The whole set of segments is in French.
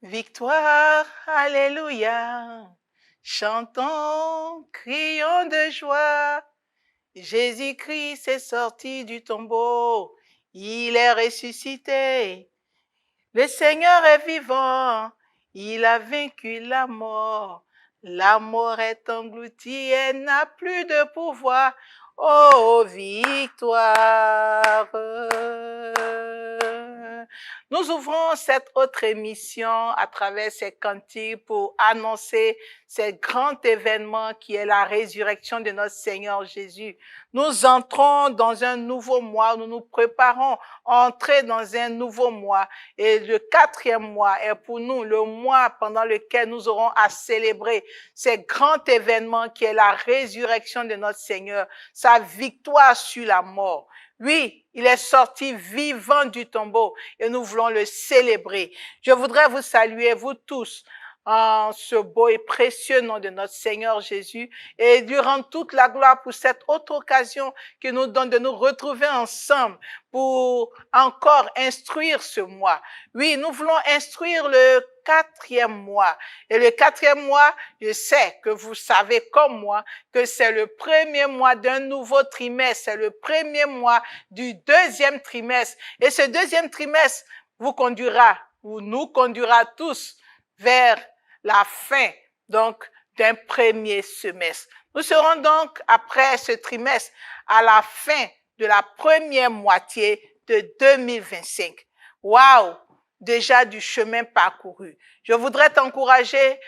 Victoire, alléluia. Chantons, crions de joie. Jésus-Christ est sorti du tombeau. Il est ressuscité. Le Seigneur est vivant. Il a vaincu la mort. La mort est engloutie. Elle n'a plus de pouvoir. Oh, victoire. Nous ouvrons cette autre émission à travers ces cantiques pour annoncer ce grand événement qui est la résurrection de notre Seigneur Jésus. Nous entrons dans un nouveau mois, nous nous préparons à entrer dans un nouveau mois. Et le 4e mois est pour nous le mois pendant lequel nous aurons à célébrer ce grand événement qui est la résurrection de notre Seigneur, sa victoire sur la mort. Oui, il est sorti vivant du tombeau et nous voulons le célébrer. Je voudrais vous saluer, vous tous, en ce beau et précieux nom de notre Seigneur Jésus et lui rendre toute la gloire pour cette autre occasion qui nous donne de nous retrouver ensemble pour encore instruire ce mois. Oui, nous voulons instruire le 4e mois. Et le 4e mois, je sais que vous savez comme moi que c'est le 1er mois d'un nouveau trimestre, c'est le 1er mois du 2e trimestre. Et ce 2e trimestre vous conduira, ou nous conduira tous vers la fin, donc, d'un 1er semestre. Nous serons donc, après ce trimestre, à la fin de la première moitié de 2025. Waouh! Déjà du chemin parcouru. Je voudrais t'encourager,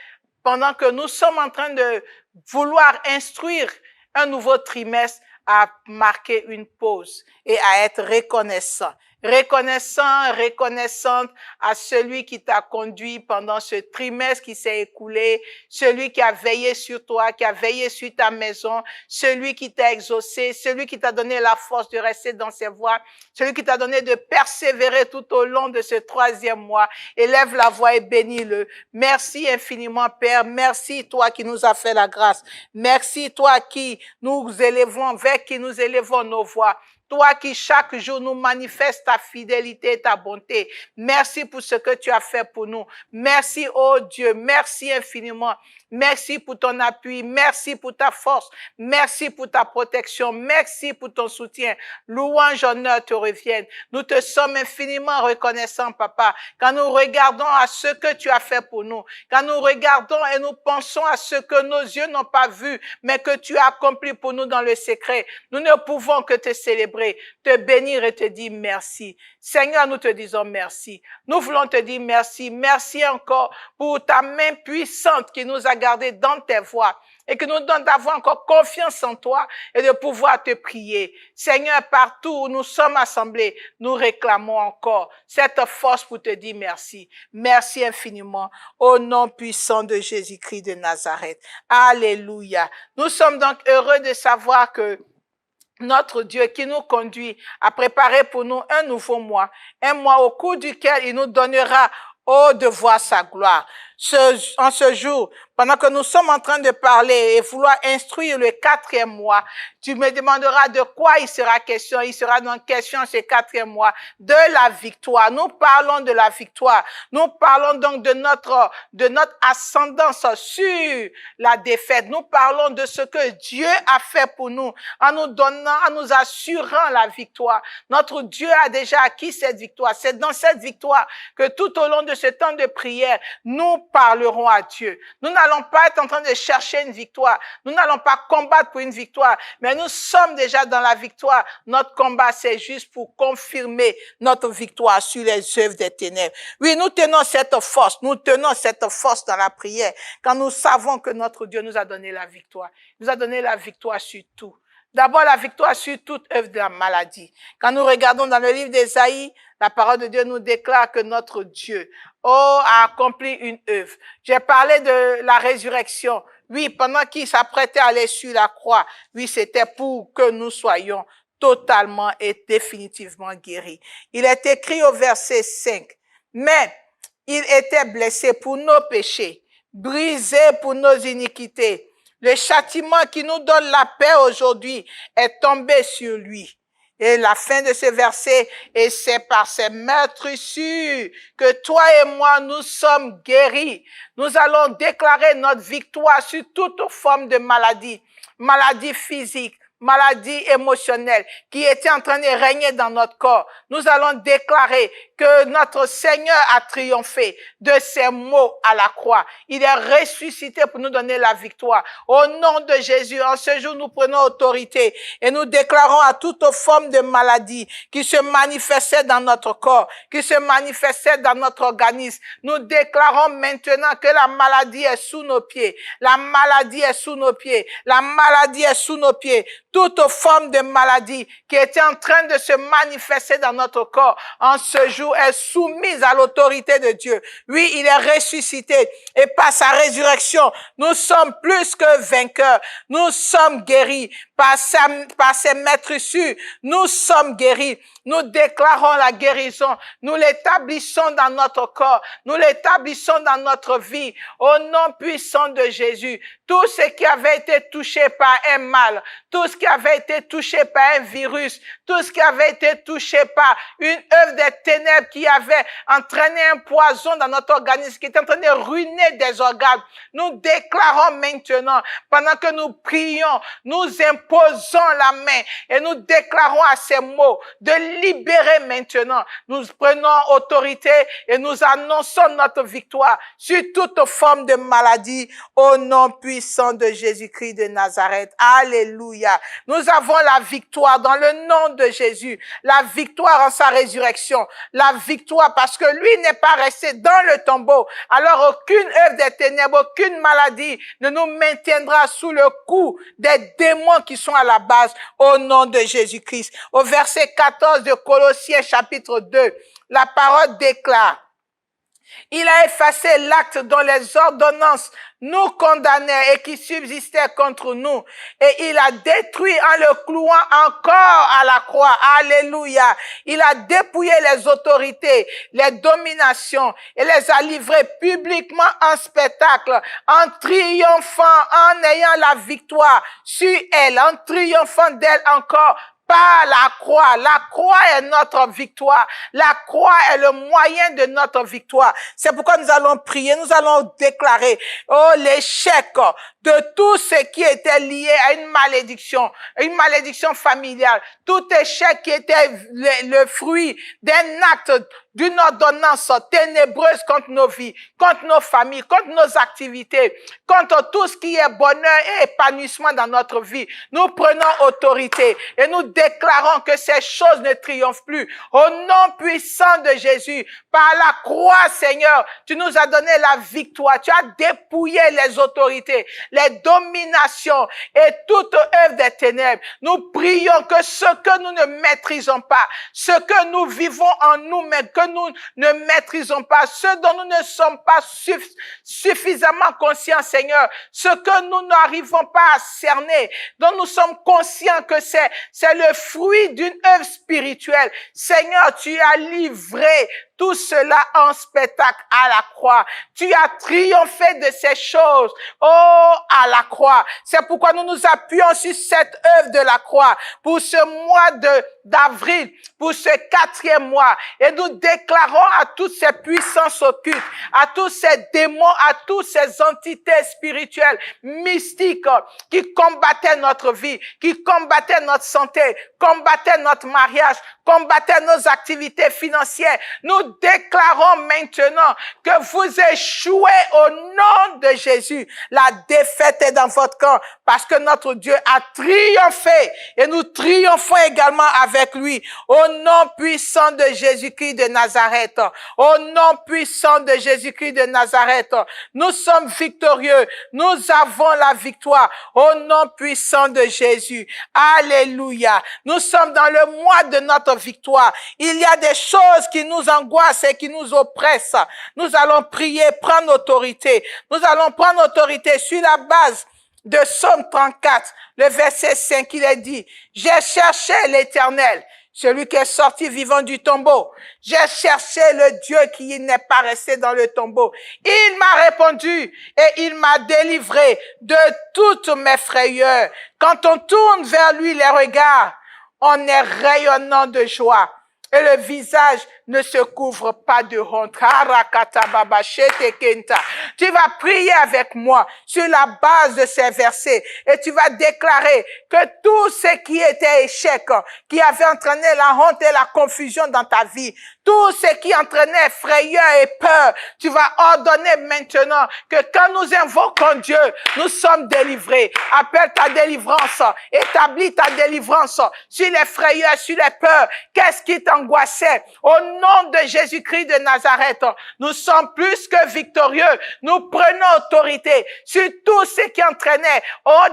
pendant que nous sommes en train de vouloir instruire un nouveau trimestre, à marquer une pause et à être reconnaissant. Reconnaissante à celui qui t'a conduit pendant ce trimestre qui s'est écoulé, celui qui a veillé sur toi, qui a veillé sur ta maison, celui qui t'a exaucé, celui qui t'a donné la force de rester dans ses voies, celui qui t'a donné de persévérer tout au long de ce 3e mois. Élève la voix et bénis-le. Merci infiniment, Père. Merci, toi qui nous as fait la grâce. Merci, toi qui nous élevons, vers qui nous élevons nos voix. Toi qui chaque jour nous manifestes ta fidélité et ta bonté. Merci pour ce que tu as fait pour nous. Merci, oh Dieu. Merci infiniment. Merci pour ton appui. Merci pour ta force. Merci pour ta protection. Merci pour ton soutien. Louange, honneur te reviennent. Nous te sommes infiniment reconnaissants, Papa. Quand nous regardons à ce que tu as fait pour nous, quand nous regardons et nous pensons à ce que nos yeux n'ont pas vu, mais que tu as accompli pour nous dans le secret, nous ne pouvons que te célébrer, te bénir et te dire merci. Seigneur, nous te disons merci. Nous voulons te dire merci. Merci encore pour ta main puissante qui nous a gardés dans tes voies et qui nous donne d'avoir encore confiance en toi et de pouvoir te prier. Seigneur, partout où nous sommes assemblés, nous réclamons encore cette force pour te dire merci. Merci infiniment au nom puissant de Jésus-Christ de Nazareth. Alléluia. Nous sommes donc heureux de savoir que notre Dieu qui nous conduit a préparé pour nous un nouveau mois, un mois au cours duquel il nous donnera de voir sa gloire. En ce jour, pendant que nous sommes en train de parler et vouloir instruire le 4e mois, tu me demanderas de quoi il sera question. Il sera donc question ce 4e mois de la victoire. Nous parlons de la victoire. Nous parlons donc de notre ascendance sur la défaite. Nous parlons de ce que Dieu a fait pour nous en nous donnant, en nous assurant la victoire. Notre Dieu a déjà acquis cette victoire. C'est dans cette victoire que tout au long de ce temps de prière, nous parlerons à Dieu. Nous n'allons pas être en train de chercher une victoire. Nous n'allons pas combattre pour une victoire, mais nous sommes déjà dans la victoire. Notre combat, c'est juste pour confirmer notre victoire sur les œuvres des ténèbres. Oui, nous tenons cette force. Nous tenons cette force dans la prière quand nous savons que notre Dieu nous a donné la victoire. Il nous a donné la victoire sur tout. D'abord, la victoire sur toute œuvre de la maladie. Quand nous regardons dans le livre d'Ésaïe, la parole de Dieu nous déclare que notre Dieu, a accompli une œuvre. J'ai parlé de la résurrection. Oui, pendant qu'il s'apprêtait à aller sur la croix, oui, c'était pour que nous soyons totalement et définitivement guéris. Il est écrit au verset 5, mais il était blessé pour nos péchés, brisé pour nos iniquités. Le châtiment qui nous donne la paix aujourd'hui est tombé sur lui. Et la fin de ce verset, et c'est par ces meurtrissures que toi et moi, nous sommes guéris. Nous allons déclarer notre victoire sur toute forme de maladie, maladie physique, maladie émotionnelle qui était en train de régner dans notre corps. Nous allons déclarer que notre Seigneur a triomphé de ses maux à la croix. Il est ressuscité pour nous donner la victoire. Au nom de Jésus, en ce jour, nous prenons autorité et nous déclarons à toute forme de maladie qui se manifestait dans notre corps, qui se manifestait dans notre organisme. Nous déclarons maintenant que la maladie est sous nos pieds. La maladie est sous nos pieds. La maladie est sous nos pieds. Toute forme de maladie qui était en train de se manifester dans notre corps, en ce jour, est soumise à l'autorité de Dieu. Oui, il est ressuscité et par sa résurrection, nous sommes plus que vainqueurs. Nous sommes guéris. Par ses meurtrissures, nous sommes guéris. Nous déclarons la guérison. Nous l'établissons dans notre corps. Nous l'établissons dans notre vie. Au nom puissant de Jésus, tout ce qui avait été touché par un mal, tout ce qui avait été touché par un virus, tout ce qui avait été touché par une œuvre des ténèbres qui avait entraîné un poison dans notre organisme, qui était en train de ruiner des organes, nous déclarons maintenant, pendant que nous prions, nous imposons la main et nous déclarons à ces mots de libérer maintenant. Nous prenons autorité et nous annonçons notre victoire sur toute forme de maladie au nom puissant de Jésus-Christ de Nazareth. Alléluia. Nous avons la victoire dans le nom de Jésus. La victoire en sa résurrection. La victoire parce que lui n'est pas resté dans le tombeau. Alors aucune œuvre des ténèbres, aucune maladie ne nous maintiendra sous le coup des démons qui sont à la base au nom de Jésus-Christ. Au verset 14 de Colossiens chapitre 2, la parole déclare: il a effacé l'acte dont les ordonnances nous condamnaient et qui subsistait contre nous. Et il a détruit en le clouant encore à la croix. Alléluia. Il a dépouillé les autorités, les dominations et les a livrées publiquement en spectacle, en triomphant, en ayant la victoire sur elle, en triomphant d'elle encore par la croix. La croix est notre victoire. La croix est le moyen de notre victoire. C'est pourquoi nous allons prier, nous allons déclarer, oh, l'échec de tout ce qui était lié à une malédiction familiale, tout échec qui était le fruit d'un acte, d'une ordonnance ténébreuse contre nos vies, contre nos familles, contre nos activités, contre tout ce qui est bonheur et épanouissement dans notre vie. Nous prenons autorité et nous déclarons que ces choses ne triomphent plus. Au nom puissant de Jésus, par la croix, Seigneur, tu nous as donné la victoire. Tu as dépouillé les autorités, les dominations et toute œuvre des ténèbres. Nous prions que ce que nous ne maîtrisons pas, ce que nous vivons en nous, mais que nous ne maîtrisons pas, ce dont nous ne sommes pas suffisamment conscients, Seigneur, ce que nous n'arrivons pas à cerner, dont nous sommes conscients que c'est le fruit d'une œuvre spirituelle. Seigneur, tu as livré tout cela en spectacle à la croix. Tu as triomphé de ces choses, oh, à la croix. C'est pourquoi nous nous appuyons sur cette œuvre de la croix pour ce mois d'avril, pour ce 4e mois. Et nous déclarons à toutes ces puissances occultes, à tous ces démons, à toutes ces entités spirituelles, mystiques, qui combattaient notre vie, qui combattaient notre santé, combattaient notre mariage, combattaient nos activités financières. Nous déclarons maintenant que vous échouez au nom de Jésus. La défaite est dans votre camp parce que notre Dieu a triomphé et nous triomphons également avec lui. Au nom puissant de Jésus-Christ de Nazareth, au nom puissant de Jésus-Christ de Nazareth, nous sommes victorieux. Nous avons la victoire au nom puissant de Jésus. Alléluia. Nous sommes dans le mois de notre victoire. Il y a des choses qui nous angoissent et qui nous oppressent. Nous allons prier, prendre autorité. Nous allons prendre autorité sur la base de Psaume 34, le verset 5, il est dit: j'ai cherché l'Éternel, celui qui est sorti vivant du tombeau. J'ai cherché le Dieu qui n'est pas resté dans le tombeau. Il m'a répondu et il m'a délivré de toutes mes frayeurs. Quand on tourne vers lui les regards, on est rayonnant de joie. Et le visage ne se couvre pas de honte. Tu vas prier avec moi sur la base de ces versets et tu vas déclarer que tout ce qui était échec, qui avait entraîné la honte et la confusion dans ta vie, tout ce qui entraînait frayeur et peur, tu vas ordonner maintenant que quand nous invoquons Dieu, nous sommes délivrés. Appelle ta délivrance, établis ta délivrance sur les frayeurs, sur les peurs. Qu'est-ce qui t'angoissait? Au nom de Jésus-Christ de Nazareth, nous sommes plus que victorieux. Nous prenons autorité sur tout ce qui entraînait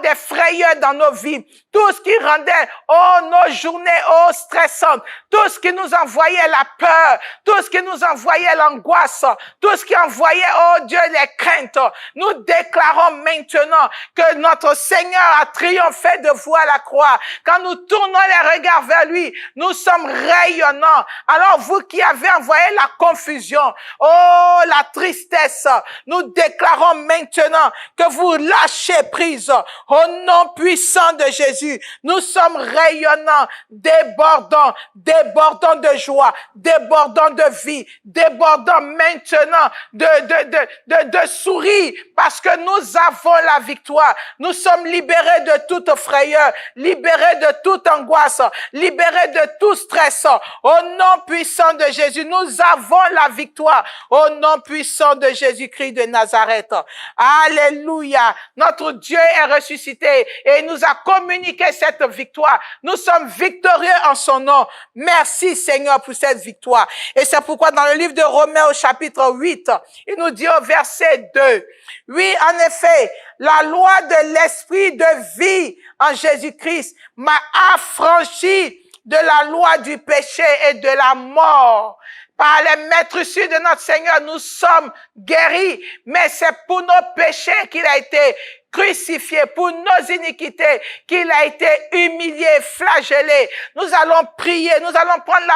des frayeurs dans nos vies, tout ce qui rendait nos journées stressantes, tout ce qui nous envoyait la peur, tout ce qui nous envoyait l'angoisse, tout ce qui envoyait, Dieu, les craintes. Nous déclarons maintenant que notre Seigneur a triomphé de vous à la croix. Quand nous tournons les regards vers lui, nous sommes rayonnants. Alors vous qui avez envoyé la confusion, la tristesse, nous déclarons maintenant que vous lâchez prise. Au nom puissant de Jésus, nous sommes rayonnants, débordants de joie, débordants de vie, débordants maintenant de sourire parce que nous avons la victoire. Nous sommes libérés de toute frayeur, libérés de toute angoisse, libérés de tout stress. Au nom puissant de Jésus, nous avons la victoire. Au nom puissant de Jésus-Christ de Nazareth. Alléluia. Notre Dieu est ressuscité et il nous a communiqué cette victoire. Nous sommes victorieux en son nom. Merci Seigneur pour cette victoire. Et c'est pourquoi dans le livre de Romains au chapitre 8, il nous dit au verset 2, oui, en effet, la loi de l'esprit de vie en Jésus-Christ m'a affranchi de la loi du péché et de la mort. Par les maîtresses de notre Seigneur, nous sommes guéris, mais c'est pour nos péchés qu'il a été crucifié, pour nos iniquités qu'il a été humilié, flagellé. Nous allons prier, nous allons prendre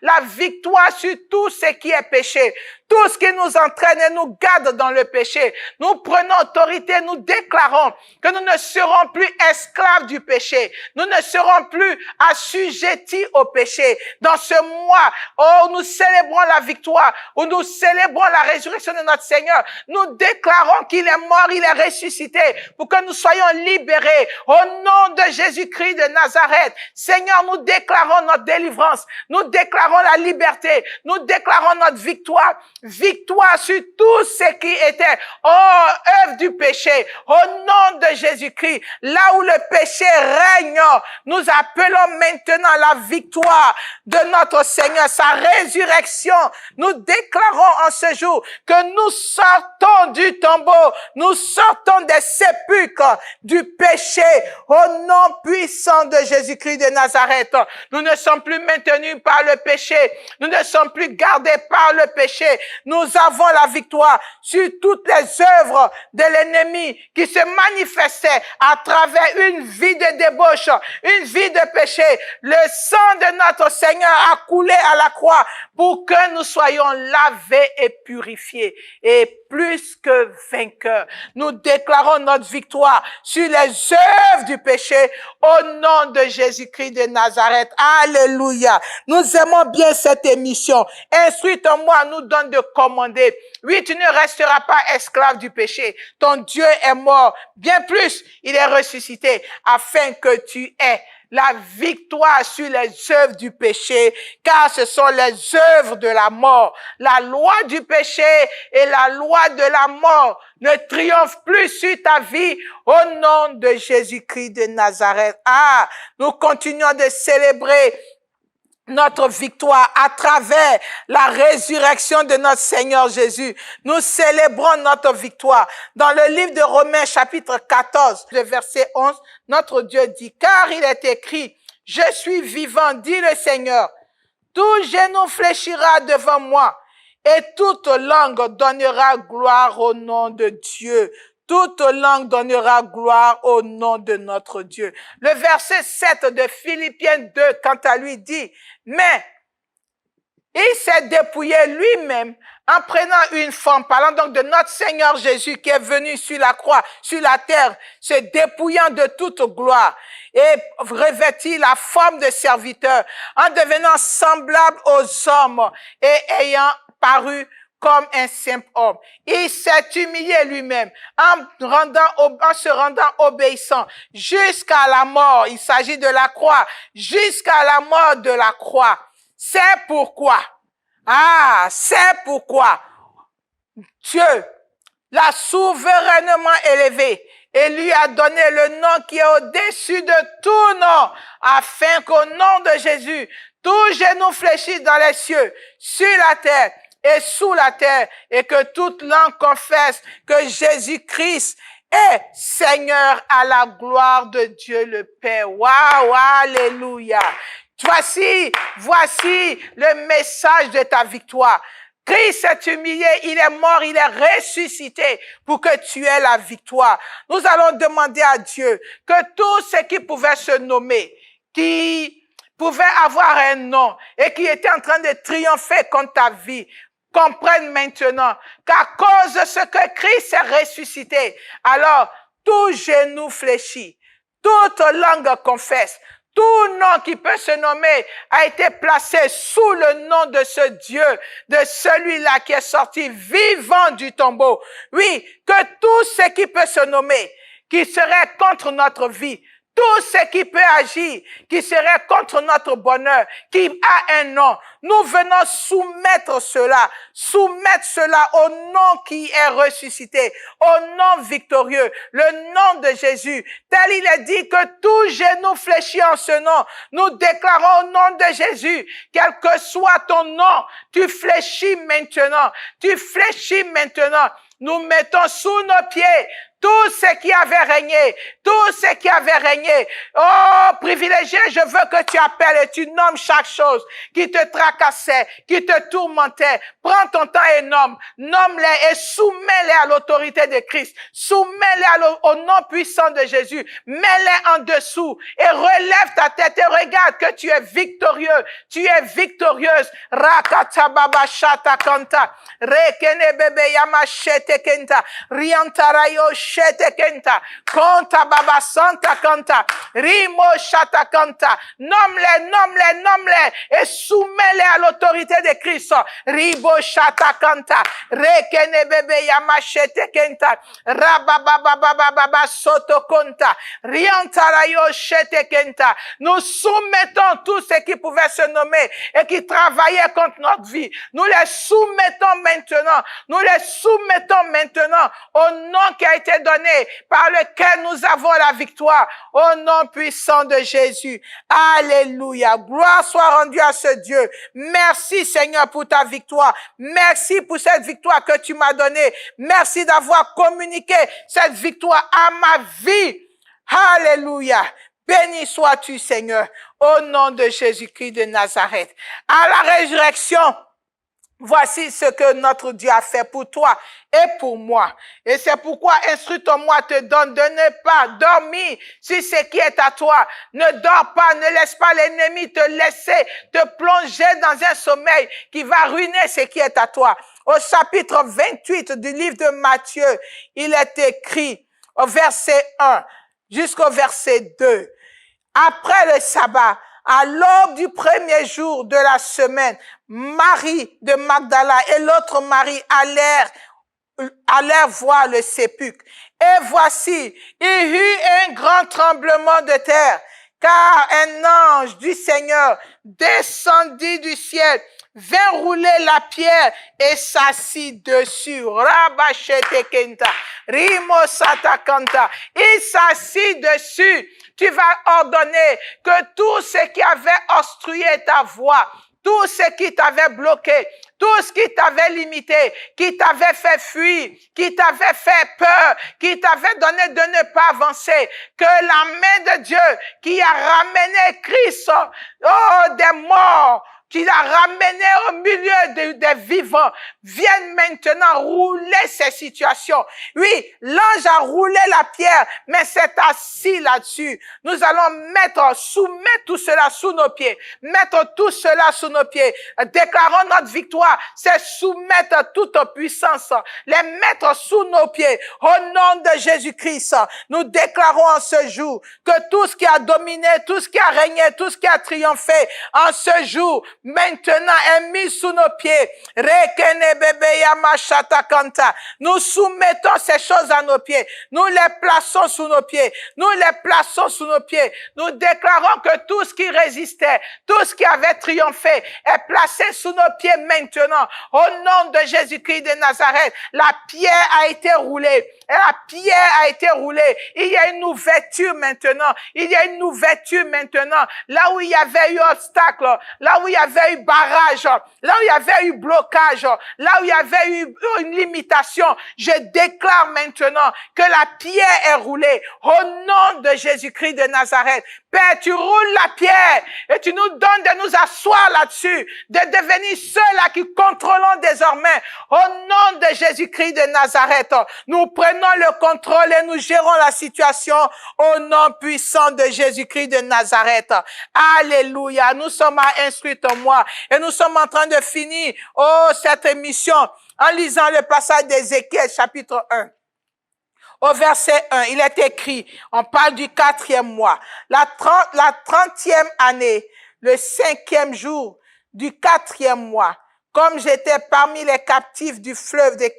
la victoire sur tout ce qui est péché. Tout ce qui nous entraîne et nous garde dans le péché. Nous prenons autorité, nous déclarons que nous ne serons plus esclaves du péché. Nous ne serons plus assujettis au péché. Dans ce mois, nous célébrons la victoire, où nous célébrons la résurrection de notre Seigneur. Nous déclarons qu'il est mort, il est ressuscité, pour que nous soyons libérés. Au nom de Jésus-Christ de Nazareth, Seigneur, nous déclarons notre délivrance. Nous déclarons la liberté. Nous déclarons notre victoire. Victoire sur tout ce qui était œuvre du péché. Au nom de Jésus-Christ, là où le péché règne, nous appelons maintenant la victoire de notre Seigneur, sa résurrection. Nous déclarons en ce jour que nous sortons du tombeau, nous sortons des sépulcres du péché. Au nom puissant de Jésus-Christ de Nazareth, nous ne sommes plus maintenus par le péché, nous ne sommes plus gardés par le péché. Nous avons la victoire sur toutes les œuvres de l'ennemi qui se manifestaient à travers une vie de débauche, une vie de péché. Le sang de notre Seigneur a coulé à la croix pour que nous soyons lavés et purifiés et plus que vainqueurs. Nous déclarons notre victoire sur les œuvres du péché au nom de Jésus-Christ de Nazareth. Alléluia. Nous aimons bien cette émission. Instruis-moi, nous donne de commander. Oui, tu ne resteras pas esclave du péché. Ton Dieu est mort. Bien plus, il est ressuscité afin que tu aies la victoire sur les œuvres du péché, car ce sont les œuvres de la mort. La loi du péché et la loi de la mort ne triomphent plus sur ta vie au nom de Jésus-Christ de Nazareth. Nous continuons de célébrer notre victoire à travers la résurrection de notre Seigneur Jésus. Nous célébrons notre victoire. Dans le livre de Romains chapitre 14, le verset 11, notre Dieu dit, car il est écrit, je suis vivant, dit le Seigneur. Tout genou fléchira devant moi et toute langue donnera gloire au nom de Dieu. Toute langue donnera gloire au nom de notre Dieu. Le verset 7 de Philippiens 2, quant à lui, dit, mais il s'est s'est dépouillé lui-même en prenant une forme, parlant donc de notre Seigneur Jésus qui est venu sur la croix, sur la terre, se dépouillant de toute gloire et revêtit la forme de serviteur en devenant semblable aux hommes et ayant paru comme un simple homme. Il s'est humilié lui-même en se rendant obéissant jusqu'à la mort. Il s'agit de la croix, jusqu'à la mort de la croix. C'est pourquoi, Dieu l'a souverainement élevé et lui a donné le nom qui est au-dessus de tout nom, afin qu'au nom de Jésus, tout genou fléchisse dans les cieux, sur la terre et sous la terre, et que toute langue confesse que Jésus-Christ est Seigneur à la gloire de Dieu le Père. Waouh, alléluia. Voici le message de ta victoire. Christ s'est humilié, il est mort, il est ressuscité pour que tu aies la victoire. Nous allons demander à Dieu que tous ceux qui pouvaient se nommer, qui pouvaient avoir un nom et qui étaient en train de triompher contre ta vie, comprennent maintenant qu'à cause de ce que Christ est ressuscité, alors tout genou fléchit, toute langue confesse, tout nom qui peut se nommer a été placé sous le nom de ce Dieu, de celui-là qui est sorti vivant du tombeau. Oui, que tout ce qui peut se nommer, qui serait contre notre vie, tout ce qui peut agir, qui serait contre notre bonheur, qui a un nom, nous venons soumettre cela au nom qui est ressuscité, au nom victorieux, le nom de Jésus. Tel il est dit que tout genou fléchit en ce nom. Nous déclarons au nom de Jésus, quel que soit ton nom, tu fléchis maintenant. Nous mettons sous nos pieds tout ce qui avait régné, Oh, privilégié, je veux que tu appelles et tu nommes chaque chose qui te tracassait, qui te tourmentait. Prends ton temps et nomme-les et soumets-les à l'autorité de Christ. Soumets-les au nom puissant de Jésus. Mets-les en dessous et relève ta tête et regarde que tu es victorieux. Tu es victorieuse. Rakatababa shata kanta. Rekene bebe yamashete kenta. Riantarayo shete kenta. Konta baba santa kanta. Rimo shata kanta. Nomme-les et soumets-les à l'autorité de Christ. Ribo shata kanta. Rekene bebe yamashete kenta. Rababababababa soto kanta. Riantarayo shete kenta. Nous soumettons tous ceux qui pouvaient se nommer et qui travaillaient contre notre vie. Nous les soumettons maintenant au nom qui a été donné par lequel nous avons la victoire, au nom puissant de Jésus. Alléluia. Gloire soit rendue à ce Dieu. Merci Seigneur pour ta victoire. Merci pour cette victoire que tu m'as donnée. Merci d'avoir communiqué cette victoire à ma vie. Alléluia. Béni sois-tu Seigneur, au nom de Jésus-Christ de Nazareth. À la résurrection, voici ce que notre Dieu a fait pour toi et pour moi. Et c'est pourquoi instruis-moi te donne de ne pas dormir sur ce qui est à toi. Ne dors pas, ne laisse pas l'ennemi te laisser te plonger dans un sommeil qui va ruiner ce qui est à toi. Au chapitre 28 du livre de Matthieu, il est écrit au verset 1 jusqu'au verset 2. Après le sabbat, à l'aube du premier jour de la semaine, Marie de Magdala et l'autre Marie allèrent voir le sépulcre. Et voici, il y eut un grand tremblement de terre, car un ange du Seigneur descendit du ciel, vint rouler la pierre et s'assit dessus. Rabachete kenta, rimo satakanta. Il s'assit dessus. Tu vas ordonner que tout ce qui avait obstrué ta voie, tout ce qui t'avait bloqué, tout ce qui t'avait limité, qui t'avait fait fuir, qui t'avait fait peur, qui t'avait donné de ne pas avancer, que la main de Dieu qui a ramené Christ des morts qui l'a ramené au milieu des vivants, vienne maintenant rouler ces situations. Oui, l'ange a roulé la pierre, mais c'est assis là-dessus. Nous allons soumettre tout cela sous nos pieds, mettre tout cela sous nos pieds. Déclarons notre victoire, c'est soumettre toute puissance, les mettre sous nos pieds. Au nom de Jésus-Christ, nous déclarons en ce jour que tout ce qui a dominé, tout ce qui a régné, tout ce qui a triomphé en ce jour, maintenant est mis sous nos pieds. Nous soumettons ces choses à nos pieds. Nous les plaçons sous nos pieds. Nous les plaçons sous nos pieds. Nous déclarons que tout ce qui résistait, tout ce qui avait triomphé est placé sous nos pieds maintenant. Au nom de Jésus-Christ de Nazareth, la pierre a été roulée. La pierre a été roulée. Il y a une ouverture maintenant. Il y a une ouverture maintenant. Là où il y avait eu obstacle, là où il y avait eu barrage, là où il y avait eu blocage, là où il y avait eu une limitation, je déclare maintenant que la pierre est roulée. Au nom de Jésus-Christ de Nazareth, Père, tu roules la pierre et tu nous donnes de nous asseoir là-dessus, de devenir ceux-là qui contrôlons désormais. Au nom de Jésus-Christ de Nazareth, nous prenons le contrôle et nous gérons la situation au nom puissant de Jésus-Christ de Nazareth. Alléluia. Nous sommes à Instruis-moi et nous sommes en train de finir cette émission en lisant le passage d'Ézéchiel chapitre 1. Au verset 1, il est écrit, on parle du 4e mois, la 30e année, le 5e jour du 4e mois, comme j'étais parmi les captifs du fleuve de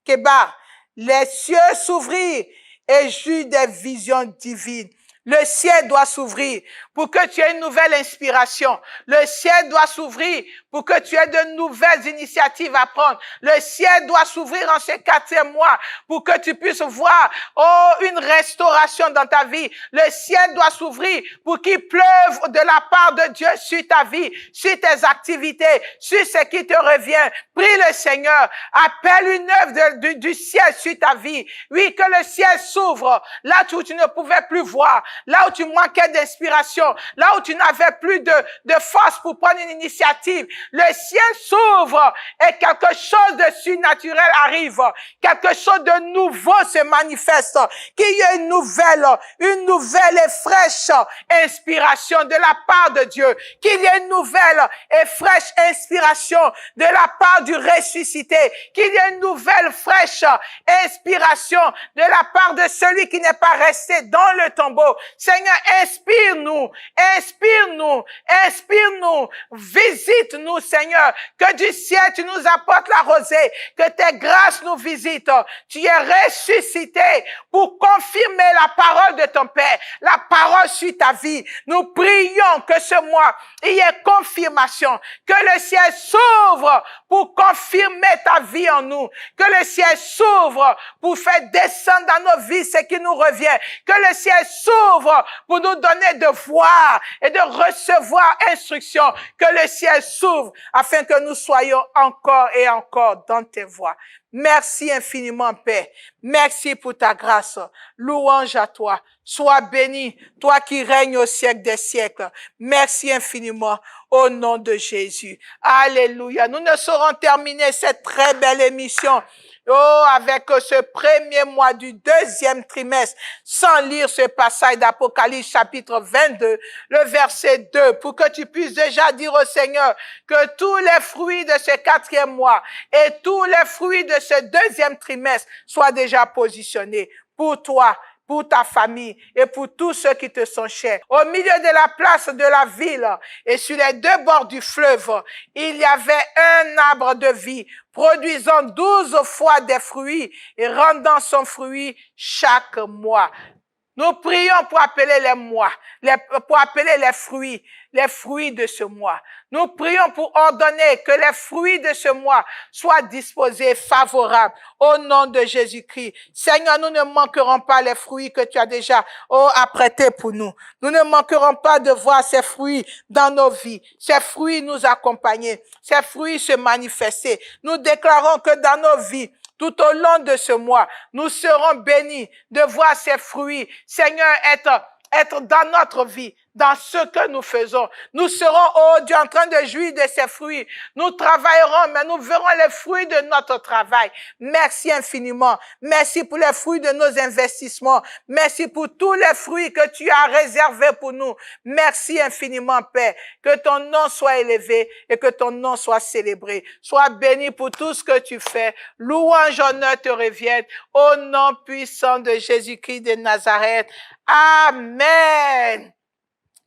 Kébar, les cieux s'ouvrirent et j'eus des visions divines. Le ciel doit s'ouvrir pour que tu aies une nouvelle inspiration. Le ciel doit s'ouvrir pour que tu aies de nouvelles initiatives à prendre. Le ciel doit s'ouvrir en ce 4e mois pour que tu puisses voir une restauration dans ta vie. Le ciel doit s'ouvrir pour qu'il pleuve de la part de Dieu sur ta vie, sur tes activités, sur ce qui te revient. Prie le Seigneur. Appelle une œuvre du ciel sur ta vie. Oui, que le ciel s'ouvre là où tu ne pouvais plus voir. Là où tu manquais d'inspiration, là où tu n'avais plus de force pour prendre une initiative, le ciel s'ouvre et quelque chose de surnaturel arrive. Quelque chose de nouveau se manifeste. Qu'il y ait une nouvelle et fraîche inspiration de la part de Dieu. Qu'il y ait une nouvelle et fraîche inspiration de la part du ressuscité. Qu'il y ait une nouvelle fraîche inspiration de la part de celui qui n'est pas resté dans le tombeau. Seigneur, inspire-nous, inspire-nous, inspire-nous, visite-nous, Seigneur, que du ciel tu nous apportes la rosée, que tes grâces nous visitent. Tu es ressuscité pour confirmer la parole de ton Père, la parole sur ta vie. Nous prions que ce mois, il y ait confirmation, que le ciel s'ouvre pour confirmer ta vie en nous, que le ciel s'ouvre pour faire descendre dans nos vies ce qui nous revient, que le ciel s'ouvre pour nous donner de voir et de recevoir instruction, que le ciel s'ouvre afin que nous soyons encore et encore dans tes voies. Merci infiniment, Père. Merci pour ta grâce. Louange à toi. Sois béni, toi qui règnes au siècle des siècles. Merci infiniment au nom de Jésus. Alléluia. Nous ne saurons terminer cette très belle émission avec ce premier mois du 2e trimestre, sans lire ce passage d'Apocalypse chapitre 22, le verset 2, pour que tu puisses déjà dire au Seigneur que tous les fruits de ce 4e mois et tous les fruits de ce 2e trimestre soient déjà positionnés pour toi, pour ta famille et pour tous ceux qui te sont chers. Au milieu de la place de la ville et sur les 2 bords du fleuve, il y avait un arbre de vie produisant 12 fois des fruits et rendant son fruit chaque mois. Nous prions pour appeler les mois, pour appeler les fruits de ce mois. Nous prions pour ordonner que les fruits de ce mois soient disposés favorables au nom de Jésus-Christ. Seigneur, nous ne manquerons pas les fruits que tu as déjà apprêtés pour nous. Nous ne manquerons pas de voir ces fruits dans nos vies, ces fruits nous accompagner, ces fruits se manifester. Nous déclarons que dans nos vies, tout au long de ce mois, nous serons bénis de voir ces fruits, Seigneur, être dans notre vie, dans ce que nous faisons. Nous serons, oh Dieu, en train de jouir de ces fruits. Nous travaillerons, mais nous verrons les fruits de notre travail. Merci infiniment. Merci pour les fruits de nos investissements. Merci pour tous les fruits que tu as réservés pour nous. Merci infiniment, Père. Que ton nom soit élevé et que ton nom soit célébré. Sois béni pour tout ce que tu fais. Louange, honneur te reviennent. Au nom puissant de Jésus-Christ de Nazareth. Amen.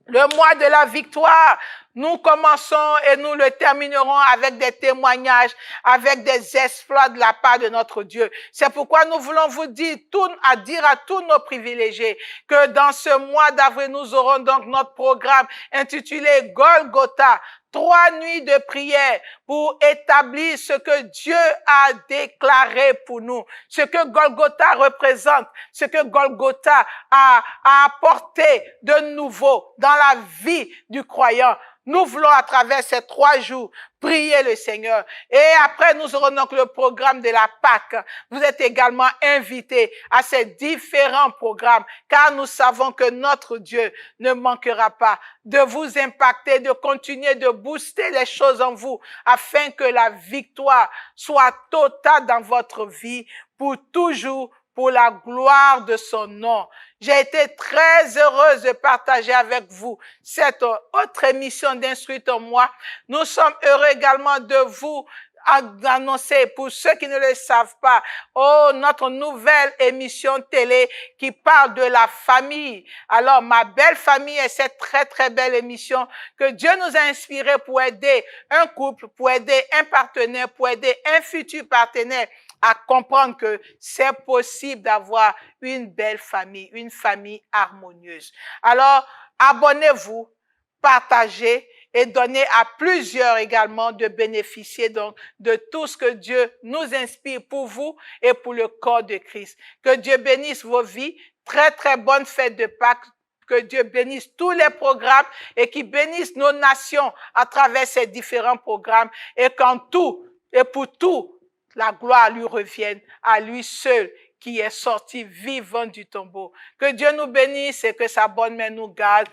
Le mois de la victoire, nous commençons et nous le terminerons avec des témoignages, avec des exploits de la part de notre Dieu. C'est pourquoi nous voulons vous dire à tous nos privilégiés que dans ce mois d'avril, nous aurons donc notre programme intitulé Golgotha. 3 nuits de prière pour établir ce que Dieu a déclaré pour nous, ce que Golgotha représente, ce que Golgotha a apporté de nouveau dans la vie du croyant. Nous voulons à travers ces 3 jours prier le Seigneur. Et après, nous aurons donc le programme de la Pâque. Vous êtes également invités à ces différents programmes, car nous savons que notre Dieu ne manquera pas de vous impacter, de continuer de booster les choses en vous, afin que la victoire soit totale dans votre vie pour toujours, pour la gloire de son nom. J'ai été très heureuse de partager avec vous cette autre émission d'Instruite en moi. Nous sommes heureux également de vous annoncer, pour ceux qui ne le savent pas, notre nouvelle émission télé qui parle de la famille. Alors, ma belle famille est cette très, très belle émission que Dieu nous a inspirée pour aider un couple, pour aider un partenaire, pour aider un futur partenaire à comprendre que c'est possible d'avoir une belle famille, une famille harmonieuse. Alors, abonnez-vous, partagez et donnez à plusieurs également de bénéficier donc de tout ce que Dieu nous inspire pour vous et pour le corps de Christ. Que Dieu bénisse vos vies. Très, très bonne fête de Pâques. Que Dieu bénisse tous les programmes et qu'il bénisse nos nations à travers ces différents programmes et qu'en tout et pour tout, la gloire lui revienne à lui seul qui est sorti vivant du tombeau. Que Dieu nous bénisse et que sa bonne main nous garde.